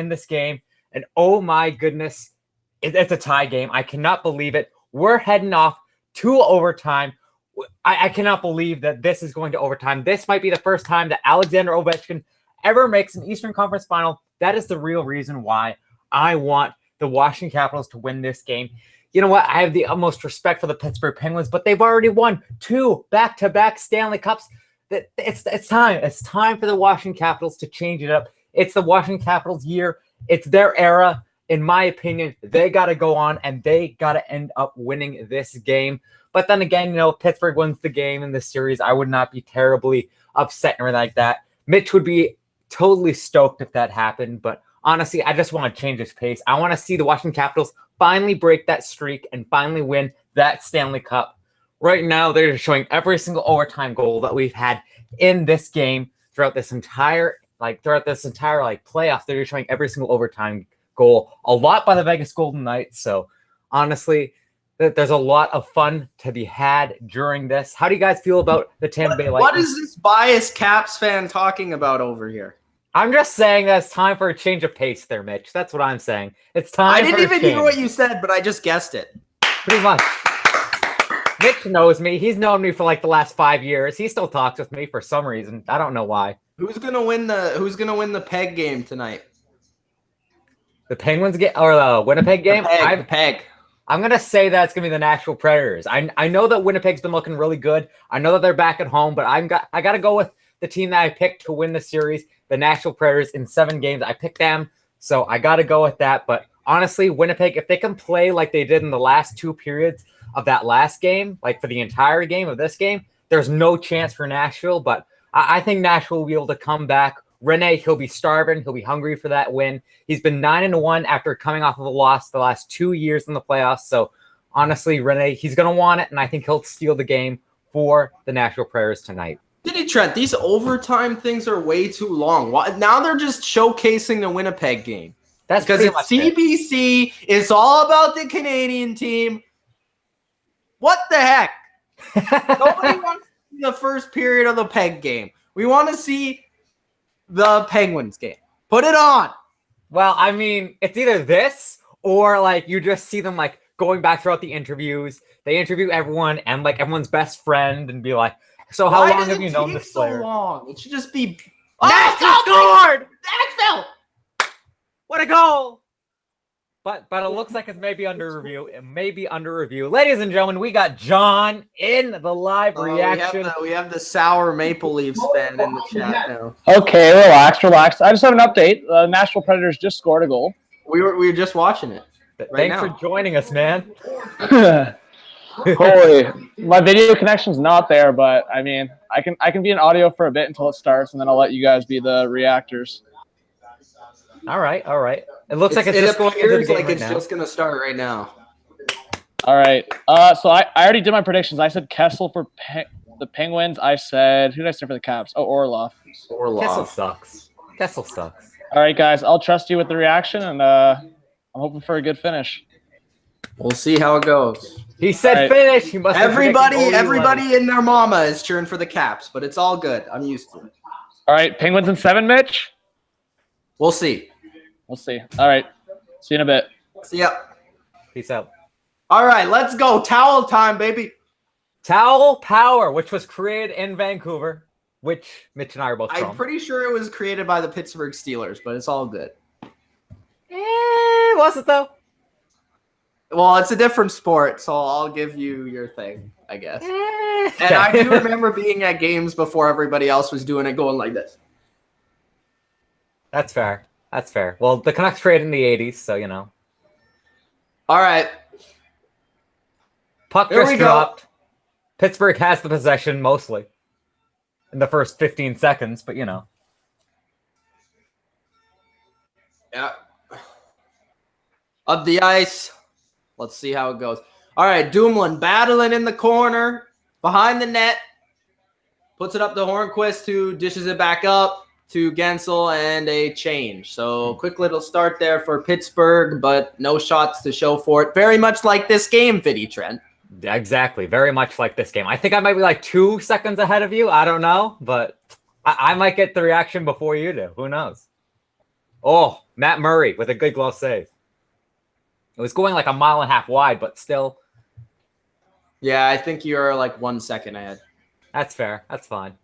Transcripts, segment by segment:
in this game. And oh my goodness, it's a tie game. I cannot believe it. We're heading off to overtime. I cannot believe that this is going to overtime. This might be the first time that Alexander Ovechkin ever makes an Eastern Conference final. That is the real reason why I want the Washington Capitals to win this game. You know what? I have the utmost respect for the Pittsburgh Penguins, but they've already won 2 back-to-back Stanley Cups. It's time. It's time for the Washington Capitals to change it up. It's the Washington Capitals year. It's their era. In my opinion, they got to go on and they got to end up winning this game. But then again, if Pittsburgh wins the game in this series, I would not be terribly upset or anything like that. Mitch would be totally stoked if that happened. But honestly, I just want to change this pace. I want to see the Washington Capitals finally break that streak and finally win that Stanley Cup. Right now, they're just showing every single overtime goal that we've had in this game throughout this entire playoff. They're just showing every single overtime goal, a lot by the Vegas Golden Knights. So honestly, there's a lot of fun to be had during this. How do you guys feel about the Tampa Bay Lightning? What is this biased Caps fan talking about over here? I'm just saying that it's time for a change of pace there, Mitch. That's what I'm saying. It's time. I didn't even hear what you said, but I just guessed it. Pretty much. Mitch knows me. He's known me for like the last 5 years. He still talks with me for some reason. I don't know why. Who's gonna win the Peg game tonight? The Penguins game or the Winnipeg game? The Peg. I'm gonna say that it's gonna be the Nashville Predators. I know that Winnipeg's been looking really good. I know that they're back at home, but I gotta go with the team that I picked to win the series, the Nashville Predators. In 7 games, I picked them, so I gotta go with that. But honestly, Winnipeg, if they can play like they did in the last 2 periods of that last game, like for the entire game of this game, there's no chance for Nashville. But I think Nashville will be able to come back. Rene, he'll be starving. He'll be hungry for that win. He's been 9-1 after coming off of a loss the last 2 years in the playoffs. So honestly, Rene, he's going to want it, and I think he'll steal the game for the Nashville Predators tonight. Diddy Trent, these overtime things are way too long. Now they're just showcasing the Winnipeg game. That's because it's CBC. It's all about the Canadian team. What the heck? Nobody wants to see the first period of the Peg game. We want to see the Penguins game. Put it on. Well, I mean, it's either this or like you just see them like going back throughout the interviews. They interview everyone and like everyone's best friend and be like, "So how long have you known this player?" So long. It should just be. Nashville scored! Nashville! What a goal! But it looks like it's maybe under review. It may be under review. Ladies and gentlemen, we got John in the live reaction. We have the sour Maple Leafs fan in the chat now. Okay, relax. I just have an update. The Nashville Predators just scored a goal. We were just watching it. Thanks for joining us, man. Holy, my video connection's not there, but I mean, I can be in audio for a bit until it starts, and then I'll let you guys be the reactors. All right. It looks like it appears like it's just gonna start right now. All right. So I already did my predictions. I said Kessel for the Penguins. I said, who did I say for the Caps? Oh, Orlov. Kessel sucks. All right, guys. I'll trust you with the reaction, and I'm hoping for a good finish. We'll see how it goes. He said finish. He must. Everybody and their mama is cheering for the Caps, but it's all good. I'm used to it. All right, Penguins in 7, Mitch. We'll see. All right. See you in a bit. See ya. Peace out. All right, let's go. Towel time, baby. Towel Power, which was created in Vancouver, which Mitch and I are both from. I'm pretty sure it was created by the Pittsburgh Steelers, but it's all good. Was it though? Well, it's a different sport, so I'll give you your thing, I guess. And I do remember being at games before everybody else was doing it, going like this. That's fair. Well, the Canucks created in the 80s, so you know. All right. Puck just dropped. Pittsburgh has the possession mostly in the first 15 seconds, but you know. Yeah. Up the ice. Let's see how it goes. All right, Dumoulin battling in the corner, behind the net. Puts it up to Hornquist, who dishes it back up to Gensel, and a change. So quick little start there for Pittsburgh, but no shots to show for it. Very much like this game, Viddy Trent. Exactly. Very much like this game. I think I might be like 2 seconds ahead of you. I don't know, but I might get the reaction before you do. Who knows? Oh, Matt Murray with a good glove save. It was going like a mile and a half wide, but still. Yeah, I think you're like 1 second ahead. That's fair. That's fine.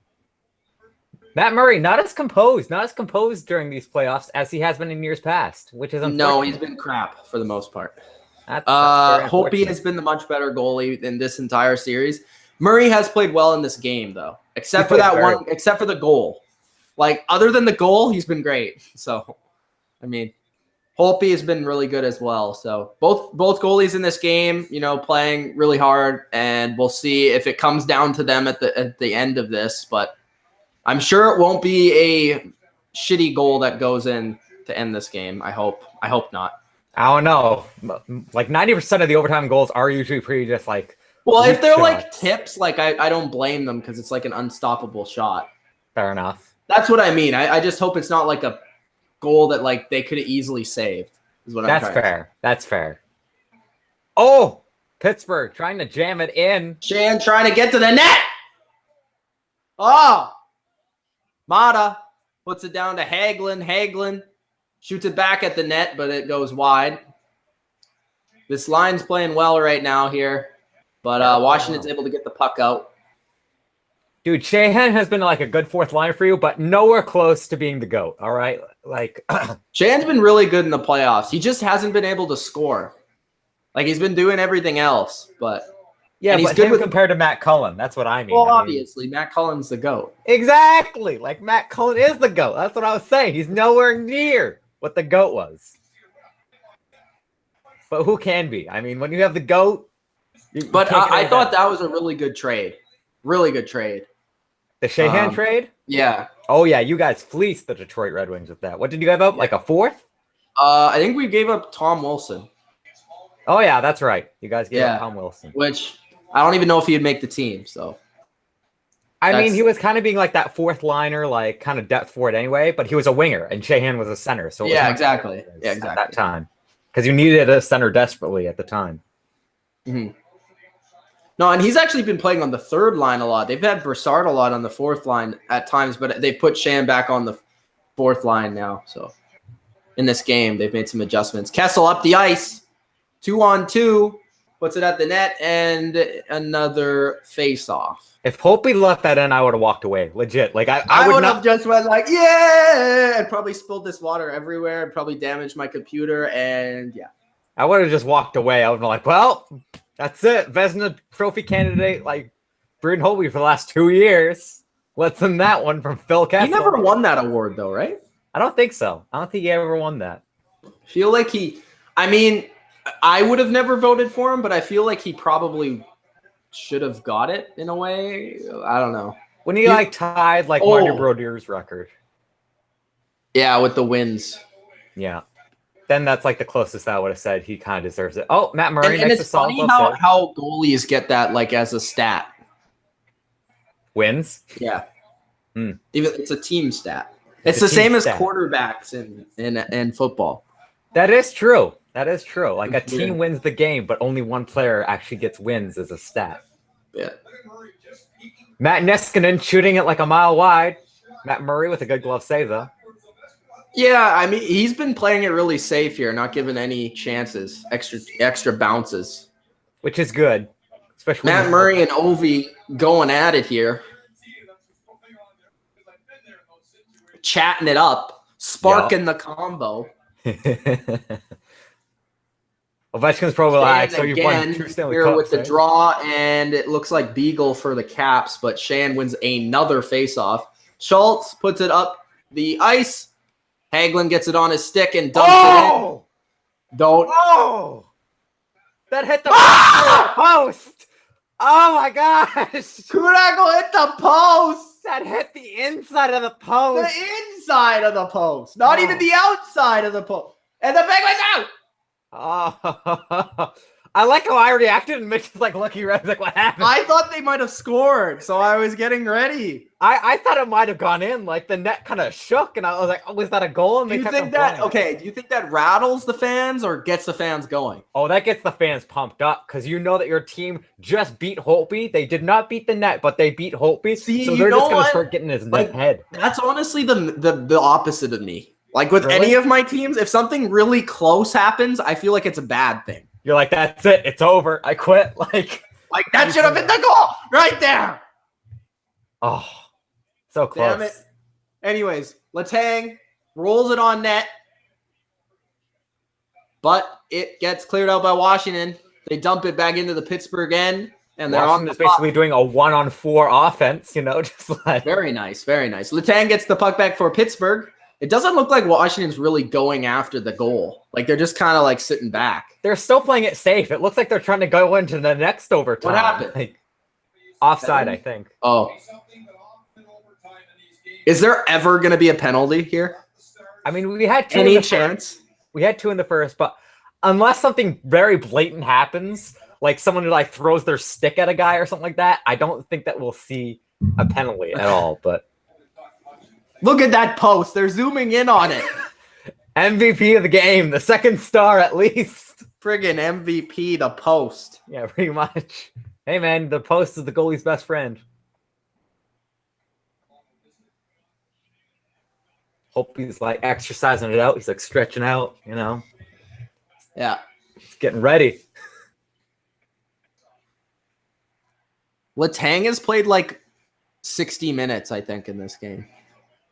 Matt Murray, not as composed during these playoffs as he has been in years past, which is unfortunate. No, he's been crap for the most part. That's very Holtby has been the much better goalie in this entire series. Murray has played well in this game, though, except for except for the goal. Like, other than the goal, he's been great. So, I mean, Holtby has been really good as well. So, both goalies in this game, playing really hard, and we'll see if it comes down to them at the end of this. But I'm sure it won't be a shitty goal that goes in to end this game. I hope not. I don't know. Like 90% of the overtime goals are usually pretty just like. Well, if they're like tips, like I don't blame them because it's like an unstoppable shot. Fair enough. That's what I mean. I just hope it's not like a goal that like they could have easily saved. Is what I'm trying to say. That's fair. Oh, Pittsburgh trying to jam it in. Shan trying to get to the net. Oh, Mata puts it down to Hagelin. Hagelin shoots it back at the net, but it goes wide. This line's playing well right now here, but Washington's able to get the puck out. Dude, Sheahan has been like a good fourth liner for you, but nowhere close to being the GOAT, all right? Like, Sheahan's been really good in the playoffs. He just hasn't been able to score. Like, he's been doing everything else, but... Yeah, he's good compared to Matt Cullen. That's what I mean. Well, obviously, Matt Cullen's the GOAT. Exactly. Like, Matt Cullen is the GOAT. That's what I was saying. He's nowhere near what the GOAT was. But who can be? I mean, when you have the GOAT... But I thought that was a really good trade. Really good trade. The Sheahan trade? Yeah. Oh, yeah. You guys fleeced the Detroit Red Wings with that. What did you give up? Like a fourth? I think we gave up Tom Wilson. Oh, yeah. That's right. You guys gave up Tom Wilson. Which I don't even know if he'd make the team. So, I mean, he was kind of being like that fourth liner, like kind of depth forward anyway, but he was a winger and Sheahan was a center. So exactly. Yeah, exactly. At that time. Because you needed a center desperately at the time. Mm-hmm. No, and he's actually been playing on the third line a lot. They've had Brassard a lot on the fourth line at times, but they've put Shan back on the fourth line now. So in this game, they've made some adjustments. Kessel up the ice, 2-on-2, puts it at the net, and another face-off. If Holtby left that in, I would have walked away. Legit. Like I would have just went like, yeah, and probably spilled this water everywhere and probably damaged my computer, and yeah. I would have just walked away. I would have been like, well... That's it. Vezina trophy candidate, like Braden Holtby for the last 2 years. Let's in that one from Phil Kessel. He never won that award, though, right? I don't think so. I don't think he ever won that. Feel like I mean, I would have never voted for him, but I feel like he probably should have got it in a way. I don't know. When he like tied like Marty Brodeur's record. Yeah, with the wins. Yeah. Then that's like the closest I would have said he kind of deserves it. Oh, Matt Murray. And it's funny how goalies get that like as a stat. Wins? Yeah. Even it's a team stat. It's the same as quarterbacks in football. That is true. That is true. Like a team wins the game, but only one player actually gets wins as a stat. Yeah. Matt Niskanen shooting it like a mile wide. Matt Murray with a good glove save, though. Yeah, I mean, he's been playing it really safe here, not giving any chances, extra bounces. Which is good. Especially Matt Murray and Ovi going at it here. Chatting it up, sparking the combo. Ovechkin's probably like, so you've won 2 Stanley Cups, with the draw, and it looks like Beagle for the Caps, but Shan wins another faceoff. Schultz puts it up the ice. Hagelin gets it on his stick and dumps it in. Don't. Oh! That hit the post. Oh my gosh. Kurago hit the post. That hit the inside of the post. The inside of the post. Not even the outside of the post. And the Penguins out. Oh. I like how I reacted and Mitch is like, lucky red. Like, what happened? I thought they might have scored, so I was getting ready. I thought it might have gone in. Like the net kind of shook, and I was like, "Oh, was that a goal?" And do you think that? Okay, do you think that rattles the fans or gets the fans going? Oh, that gets the fans pumped up because you know that your team just beat Holtby. They did not beat the net, but they beat Holtby. See, so they're just gonna start getting his head. That's honestly the opposite of me. Like with Really? any of my teams, if something really close happens, I feel like it's a bad thing. You're like, that's it. It's over. I quit. Like that should have been the goal right there. Oh, so close. Damn it. Anyways, Letang rolls it on net. But it gets cleared out by Washington. They dump it back into the Pittsburgh end. And they're on the Washington's basically doing a 1-on-4 offense, just like. Very nice, very nice. Letang gets the puck back for Pittsburgh. It doesn't look like Washington's really going after the goal. Like they're just kind of like sitting back. They're still playing it safe. It looks like they're trying to go into the next overtime. What happened? Like, offside, I think. Oh. Is there ever going to be a penalty here? I mean, we had two. Any chance? We had two in the first, but unless something very blatant happens, like someone who like throws their stick at a guy or something like that, I don't think that we'll see a penalty at all. But look at that post. They're zooming in on it. MVP of the game, the second star at least. Friggin' MVP, the post. Yeah, pretty much. Hey, man, the post is the goalie's best friend. Hope he's like exercising it out. He's like stretching out, Yeah. He's getting ready. Letang has played like 60 minutes, I think, in this game.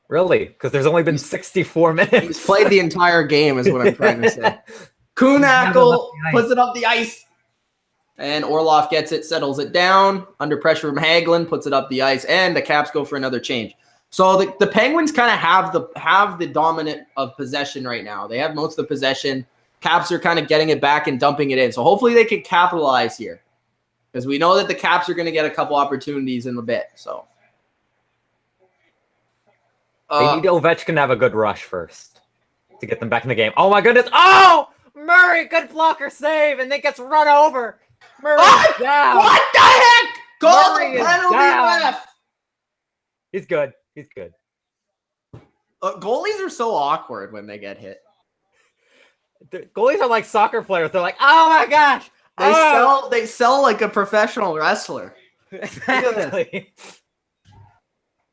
Really? Because there's only been 64 minutes. He's played the entire game is what I'm trying to say. Kuhnhackl puts it up the ice. And Orlov gets it, settles it down. Under pressure from Hagelin, puts it up the ice. And the Caps go for another change. So the Penguins kind of have the dominant of possession right now. They have most of the possession. Caps are kind of getting it back and dumping it in. So hopefully they can capitalize here. Because we know that the Caps are going to get a couple opportunities in a bit. So they need Ovechkin to have a good rush first to get them back in the game. Oh my goodness! Oh, Murray, good blocker save, and then gets run over. Murray down. What the heck? Call Murray the is penalty down. ref. He's good. He's good. Goalies are so awkward when they get hit. The goalies are like soccer players. They're like, oh my gosh. They sell like a professional wrestler. Exactly.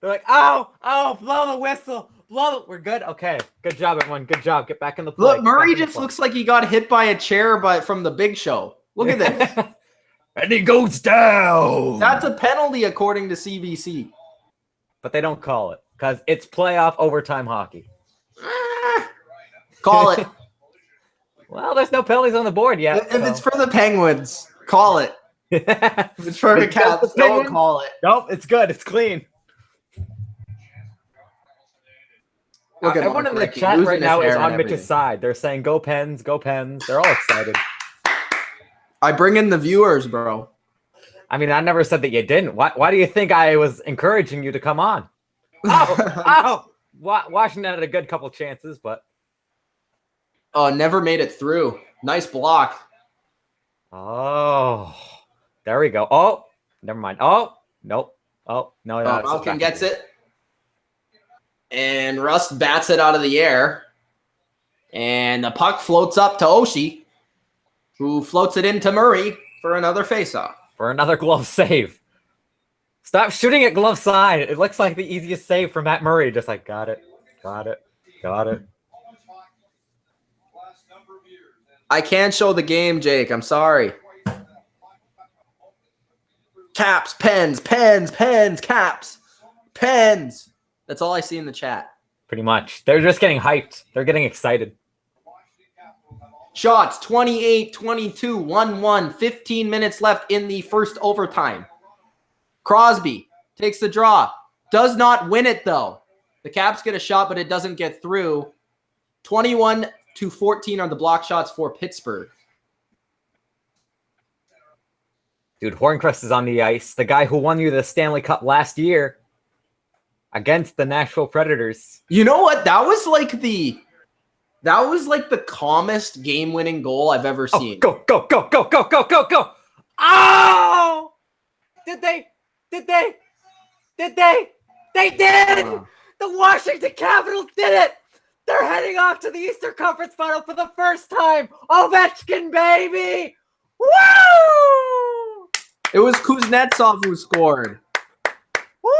They're like, oh, blow the whistle. We're good. Okay. Good job, everyone. Good job. Get back in the play. Look, Murray just looks like he got hit by a chair from the Big Show. Look at this. And he goes down. That's a penalty according to CBC. But they don't call it because it's playoff overtime hockey. Call it. Well, there's no penalties on the board yet. If it's for the Penguins, call it. If it's for the Caps, don't call it. Nope, it's good. It's clean. Look at everyone in the chat right now is on Mitch's side. They're saying, go Pens, go Pens. They're all excited. I bring in the viewers, bro. I mean, I never said that you didn't. Why do you think I was encouraging you to come on? Washington had a good couple chances, but. Oh, never made it through. Nice block. Oh, there we go. Oh, never mind. Oh, nope. Oh, no. Malkin gets it. And Rust bats it out of the air. And the puck floats up to Oshie, who floats it into Murray for another faceoff. For another glove save. Stop shooting at glove side. It looks like the easiest save for Matt Murray. Just like, got it. I can't show the game, Jake. I'm sorry. Caps, Pens, Caps, Pens. That's all I see in the chat. Pretty much. They're just getting hyped. They're getting excited. Shots, 28-22, 1-1, 15 minutes left in the first overtime. Crosby takes the draw. Does not win it, though. The Caps get a shot, but it doesn't get through. 21-14 are the block shots for Pittsburgh. Dude, Horncrest is on the ice. The guy who won you the Stanley Cup last year against the Nashville Predators. You know what? That was like the calmest game-winning goal I've ever seen. Go. Oh! Did they? They did! The Washington Capitals did it! They're heading off to the Eastern Conference Final for the first time! Ovechkin, baby! Woo! It was Kuznetsov who scored. Woo!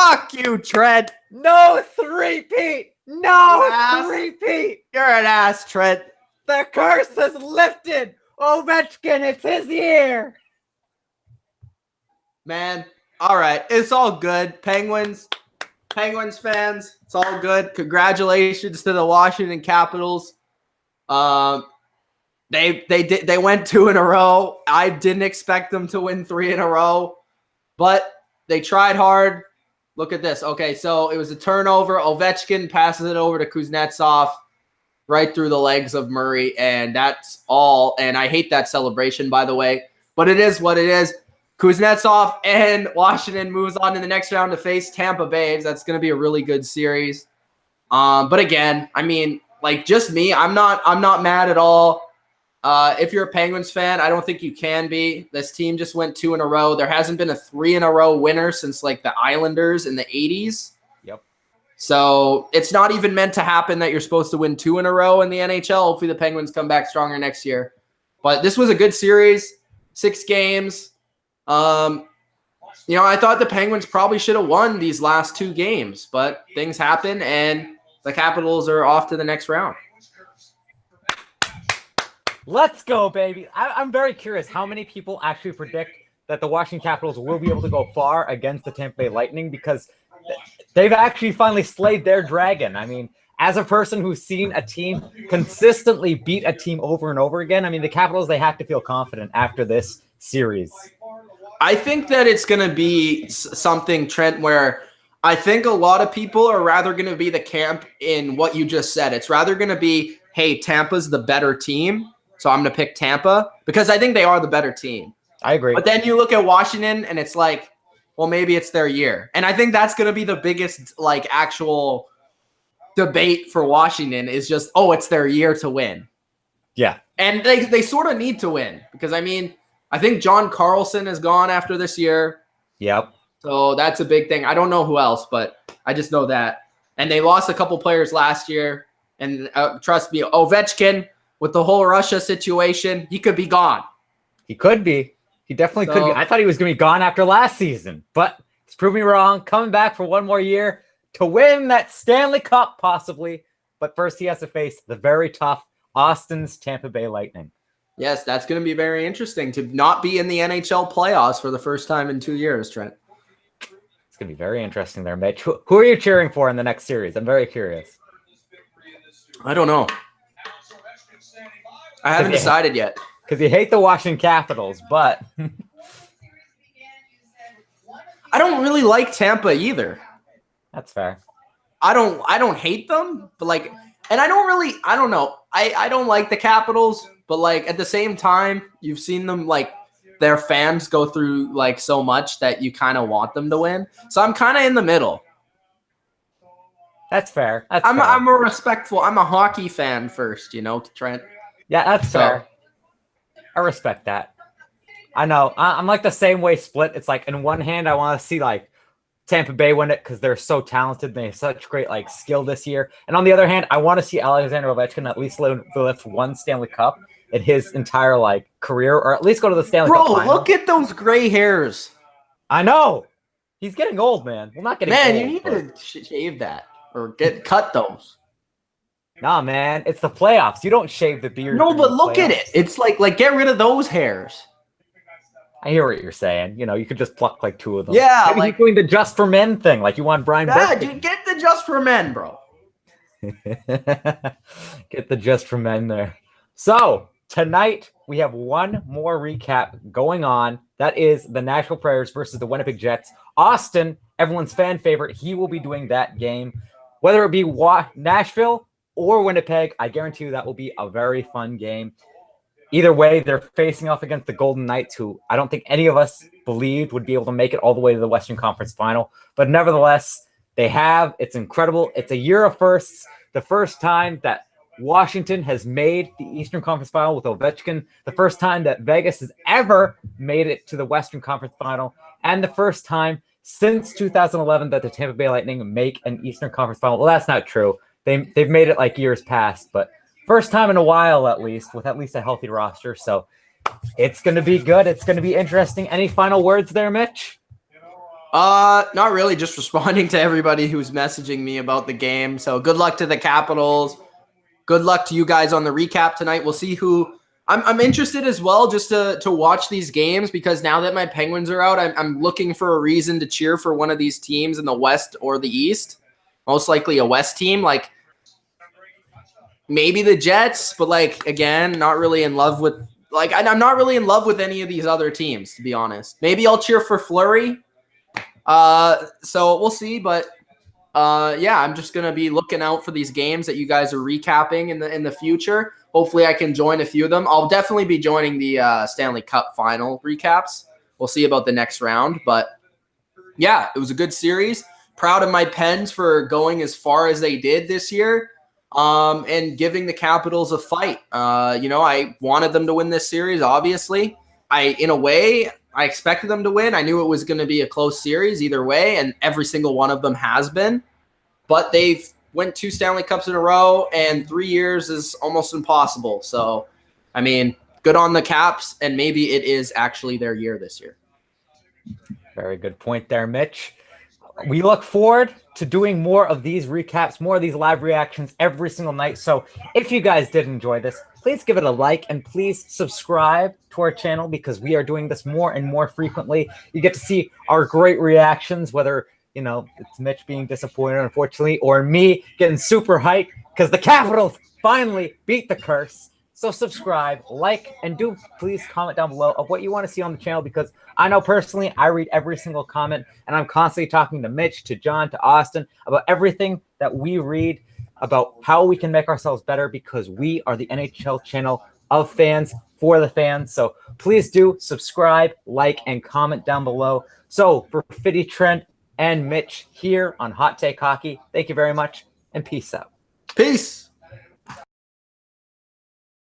Fuck you, Trent. No three-peat. No Ass. three-peat. You're an ass, Trent. The curse is lifted. Ovechkin, it's his year. Man, all right. It's all good. Penguins fans, it's all good. Congratulations to the Washington Capitals. They went 2 in a row. I didn't expect them to win 3 in a row, but they tried hard. Look at this. Okay, so it was a turnover. Ovechkin passes it over to Kuznetsov right through the legs of Murray, and that's all. And I hate that celebration, by the way, but it is what it is. Kuznetsov and Washington moves on to the next round to face Tampa Bay. That's going to be a really good series. But again, I mean, like just me, I'm not mad at all. If you're a Penguins fan, I don't think you can be. This team just went 2 in a row. There hasn't been a 3 in a row winner since like the Islanders in the 80s. Yep. So it's not even meant to happen that you're supposed to win 2 in a row in the NHL. Hopefully the Penguins come back stronger next year. But this was a good series, 6 games. I thought the Penguins probably should have won these last 2 games, but things happen and the Capitals are off to the next round. Let's go, baby. I'm very curious how many people actually predict that the Washington Capitals will be able to go far against the Tampa Bay Lightning, because they've actually finally slayed their dragon. I mean, as a person who's seen a team consistently beat a team over and over again, I mean, the Capitals, they have to feel confident after this series. I think that it's going to be something, Trent, where I think a lot of people are rather going to be the camp in what you just said. It's rather going to be, hey, Tampa's the better team, so I'm going to pick Tampa, because I think they are the better team. I agree. But then you look at Washington, and it's like, well, maybe it's their year. And I think that's going to be the biggest, like, actual debate for Washington is just, oh, it's their year to win. Yeah. And they sort of need to win, because, I mean, I think John Carlson is gone after this year. Yep. So that's a big thing. I don't know who else, but I just know that. And they lost a couple players last year. And trust me, Ovechkin, with the whole Russia situation, he could be gone. He could be. He definitely could be. I thought he was going to be gone after last season, but he's proved me wrong. Coming back for one more year to win that Stanley Cup, possibly. But first, he has to face the very tough Austin's Tampa Bay Lightning. Yes, that's going to be very interesting to not be in the NHL playoffs for the first time in 2 years, Trent. It's going to be very interesting there, Mitch. Who are you cheering for in the next series? I'm very curious. I don't know. I haven't decided yet. Because you hate the Washington Capitals, but I don't really like Tampa either. That's fair. I don't hate them, but like, and I don't know. I don't like the Capitals, but like at the same time, you've seen them, like their fans go through like so much that you kind of want them to win. So I'm kind of in the middle. That's fair. I'm a hockey fan first, Trent. Yeah, that's fair. I respect that. I know. I'm like the same way split. It's like, in one hand, I want to see like Tampa Bay win it because they're so talented. They have such great like skill this year. And on the other hand, I want to see Alexander Ovechkin at least lift one Stanley Cup in his entire like career, or at least go to the Stanley Cup final. Look at those gray hairs. I know. He's getting old, man. Well, not getting old. Man, you need to shave that or cut those. Nah, man, it's the playoffs. You don't shave the beard. No, but look at it. It's like get rid of those hairs. I hear what you're saying. You could just pluck like 2 of them. Yeah, maybe he's doing the Just for Men thing, like you want Brian Burke. Dude, get the Just for Men, bro. Get the Just for Men there. So tonight we have one more recap going on. That is the Nashville Predators versus the Winnipeg Jets. Austin, everyone's fan favorite, he will be doing that game. Whether it be Nashville or Winnipeg, I guarantee you that will be a very fun game. Either way, they're facing off against the Golden Knights, who I don't think any of us believed would be able to make it all the way to the Western Conference Final. But nevertheless, they have. It's incredible. It's a year of firsts. The first time that Washington has made the Eastern Conference Final with Ovechkin. The first time that Vegas has ever made it to the Western Conference Final. And the first time since 2011 that the Tampa Bay Lightning make an Eastern Conference Final. Well, that's not true. They've made it like years past, but first time in a while, at least, with at least a healthy roster. So it's going to be good. It's going to be interesting. Any final words there, Mitch? Not really, just responding to everybody who's messaging me about the game. So good luck to the Capitals. Good luck to you guys on the recap tonight. We'll see who I'm interested as well, just to watch these games, because now that my Penguins are out, I'm looking for a reason to cheer for one of these teams in the West or the East. Most likely a West team, like maybe the Jets, but like again, not really in love with I'm not really in love with any of these other teams, to be honest. Maybe I'll cheer for Fleury. So we'll see, but yeah, I'm just gonna be looking out for these games that you guys are recapping in the future. Hopefully, I can join a few of them. I'll definitely be joining the Stanley Cup final recaps. We'll see about the next round, but yeah, it was a good series. Proud of my Pens for going as far as they did this year, and giving the Capitals a fight. I wanted them to win this series. Obviously, in a way, I expected them to win. I knew it was going to be a close series either way, and every single one of them has been. But they've went 2 Stanley Cups in a row, and 3 years is almost impossible. So, I mean, good on the Caps, and maybe it is actually their year this year. Very good point there, Mitch. We look forward to doing more of these recaps, more of these live reactions every single night. So if you guys did enjoy this, please give it a like and please subscribe to our channel, because we are doing this more and more frequently. You get to see our great reactions, whether it's Mitch being disappointed, unfortunately, or me getting super hyped because the Capitals finally beat the curse. So subscribe, like, and do please comment down below of what you want to see on the channel, because I know personally I read every single comment, and I'm constantly talking to Mitch, to John, to Austin about everything that we read about how we can make ourselves better, because we are the NHL channel of fans for the fans. So please do subscribe, like, and comment down below. So for Fitty, Trent, and Mitch here on Hot Take Hockey, thank you very much, and peace out. Peace.